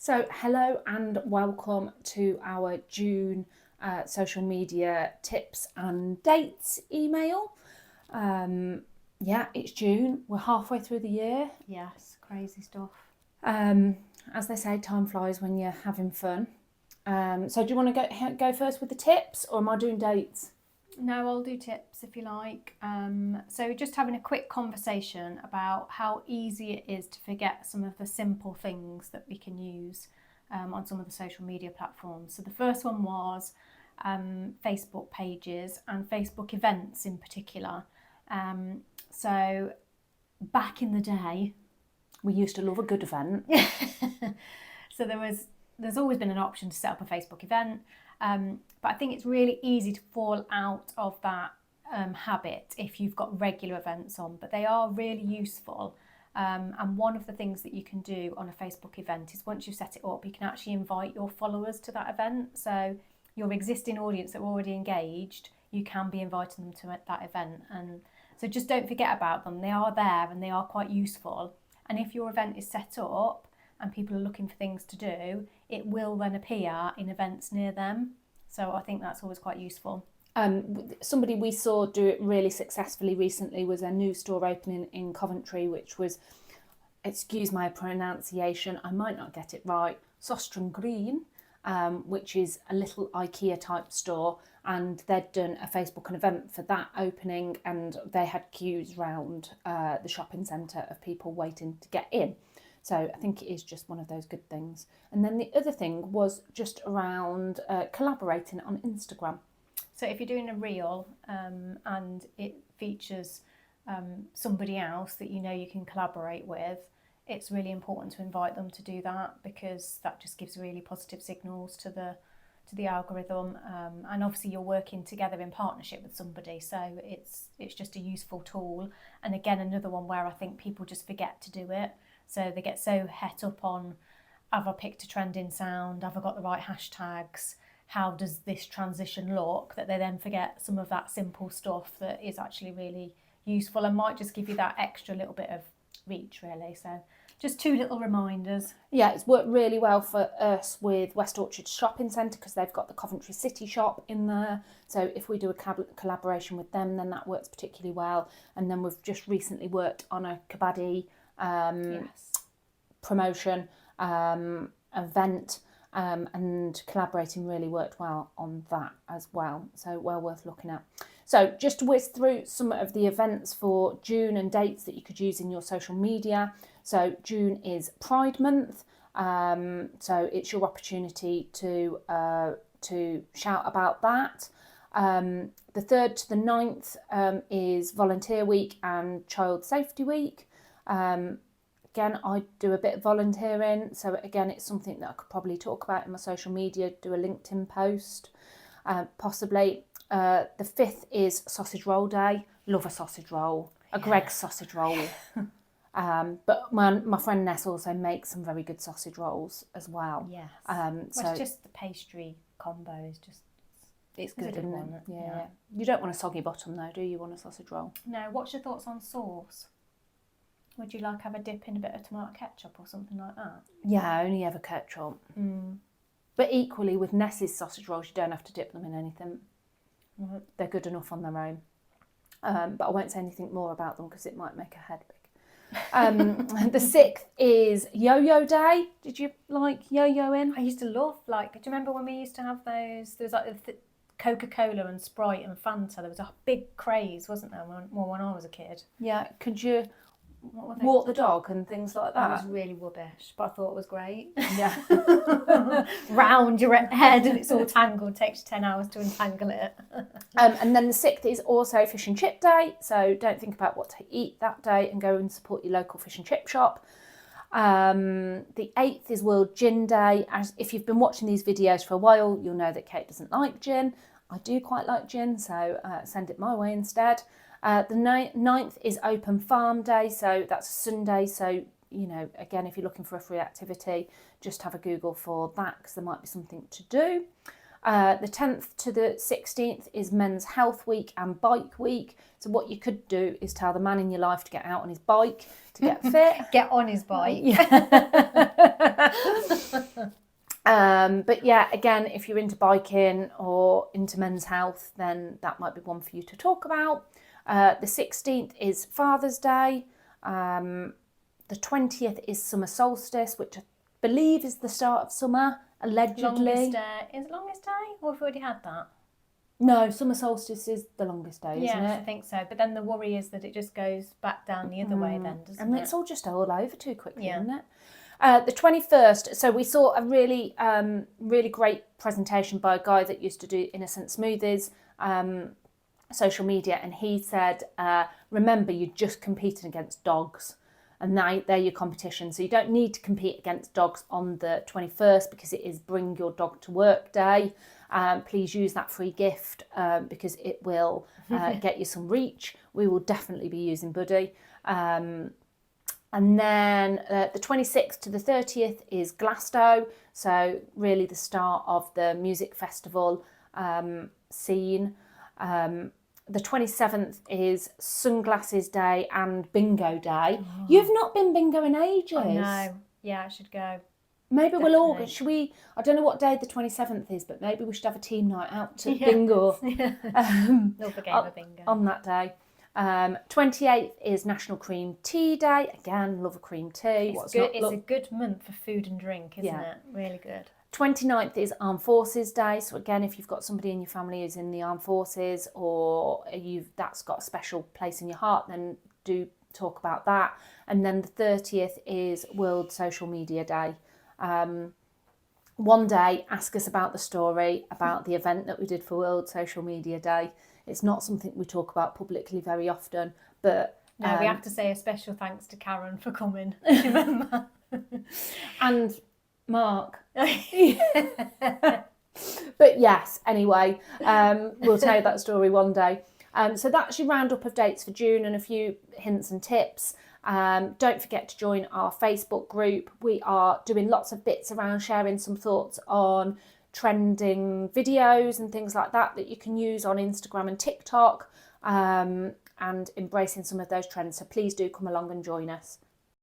So hello and welcome to our June social media tips and dates email. It's June. We're halfway through the year. Yes, crazy stuff. As they say, time flies when you're having fun. So do you want to go first with the tips, or am I doing dates? No, I'll do tips if you like. So just having a quick conversation about how easy it is to forget some of the simple things that we can use on some of the social media platforms. So the first one was Facebook pages and Facebook events in particular. So back in the day, we used to love a good event. So there's always been an option to set up a Facebook event. But I think it's really easy to fall out of that habit if you've got regular events on, but they are really useful. And one of the things that you can do on a Facebook event is once you've set it up, you can actually invite your followers to that event. So your existing audience that are already engaged, you can be inviting them to that event. And so just don't forget about them. They are there and they are quite useful. And if your event is set up and people are looking for things to do, it will then appear in events near them. So I think that's always quite useful. Somebody we saw do it really successfully recently was a new store opening in Coventry, which was, excuse my pronunciation, I might not get it right, Sostron Green, which is a little IKEA type store, and they'd done a Facebook event for that opening, and they had queues round the shopping centre of people waiting to get in. So I think it is just one of those good things. And then the other thing was just around collaborating on Instagram. So if you're doing a reel and it features somebody else that you know you can collaborate with, it's really important to invite them to do that, because that just gives really positive signals to the algorithm. And obviously you're working together in partnership with somebody, so it's just a useful tool. And again, another one where I think people just forget to do it. So they get so het up on, have I picked a trending sound? Have I got the right hashtags? How does this transition look? That they then forget some of that simple stuff that is actually really useful and might just give you that extra little bit of reach, really. So just two little reminders. Yeah, it's worked really well for us with West Orchard Shopping Centre because they've got the Coventry City shop in there. So if we do a collaboration with them, then that works particularly well. And then we've just recently worked on a Kabaddi promotion event, and collaborating really worked well on that as well. So well worth looking at. So just to whiz through some of the events for June and dates that you could use in your social media. So June is Pride Month. So it's your opportunity to shout about that. The 3rd to the 9th is Volunteer Week and Child Safety Week. Again, I do a bit of volunteering, so again, it's something that I could probably talk about in my social media, do a LinkedIn post, possibly. The 5th is Sausage Roll Day. Love a sausage roll, a Greggs sausage roll. But my friend Ness also makes some very good sausage rolls as well. Yes. So it's just the pastry combo is just... It's good, isn't it? Yeah. You don't want a soggy bottom though, do you, on a sausage roll? No. What's your thoughts on sauce? Would you like have a dip in a bit of tomato ketchup or something like that? Yeah, I only ever ketchup. But equally with Ness's sausage rolls, you don't have to dip them in anything. They're good enough on their own. But I won't say anything more about them because it might make her head big. The 6th is Yo-Yo Day. Did you like yo-yoing? I used to love, do you remember when we used to have those? There was Coca-Cola and Sprite and Fanta. There was a big craze, wasn't there, when I was a kid? Yeah, could you walk the dog and things like that? That was really rubbish, but I thought it was great. Yeah. Round your head and it's all tangled. It takes you 10 hours to untangle it. And then the 6th is also Fish and Chip Day, so don't think about what to eat that day and go and support your local fish and chip shop. The 8th is World Gin Day. As if you've been watching these videos for a while, you'll know that Kate doesn't like gin. I do quite like gin, so send it my way instead. The 9th is Open Farm Day, so that's a Sunday. So, you know, again, if you're looking for a free activity, just have a Google for that because there might be something to do. The 10th to the 16th is Men's Health Week and Bike Week. So what you could do is tell the man in your life to get out on his bike to get fit. Get on his bike. But yeah, again, if you're into biking or into men's health, then that might be one for you to talk about. The 16th is Father's Day. The 20th is summer solstice, which I believe is the start of summer, allegedly. Is it longest day, or have we already had that? No, summer solstice is the longest day, isn't Yeah, I it? think so. But then the worry is that it just goes back down the other way then, doesn't And it? it's all just all over too quickly, Yeah. isn't it? The 21st, so we saw a really, really great presentation by a guy that used to do Innocent Smoothies, social media, and he said, remember, you're just competing against dogs, and they're your competition. So you don't need to compete against dogs on the 21st because it is Bring Your Dog to Work Day. Please use that free gift because it will get you some reach. We will definitely be using Buddy. And then the 26th to the 30th is Glasgow, so really the start of the music festival scene. The 27th is Sunglasses Day and Bingo Day. Oh. You've not been bingo in ages. I know. Yeah, I should go. Maybe we'll all, should we, I don't know what day the 27th is, but maybe we should have a team night out to bingo. Love a game of bingo. On that day. 28th is National Cream Tea Day. Again, love a cream tea. It's a good month for food and drink, isn't it? Really good. 29th is Armed Forces Day. So again, if you've got somebody in your family who's in the Armed Forces or that's got a special place in your heart, then do talk about that. And then the 30th is World Social Media Day. One day, ask us about the story, about the event that we did for World Social Media Day. It's not something we talk about publicly very often, but... No, we have to say a special thanks to Karen for coming, remember? And Mark. But yes, anyway, we'll tell you that story one day. So that's your roundup of dates for June and a few hints and tips. Don't forget to join our Facebook group. We are doing lots of bits around sharing some thoughts on trending videos and things like that you can use on Instagram and TikTok, and embracing some of those trends. So please do come along and join us.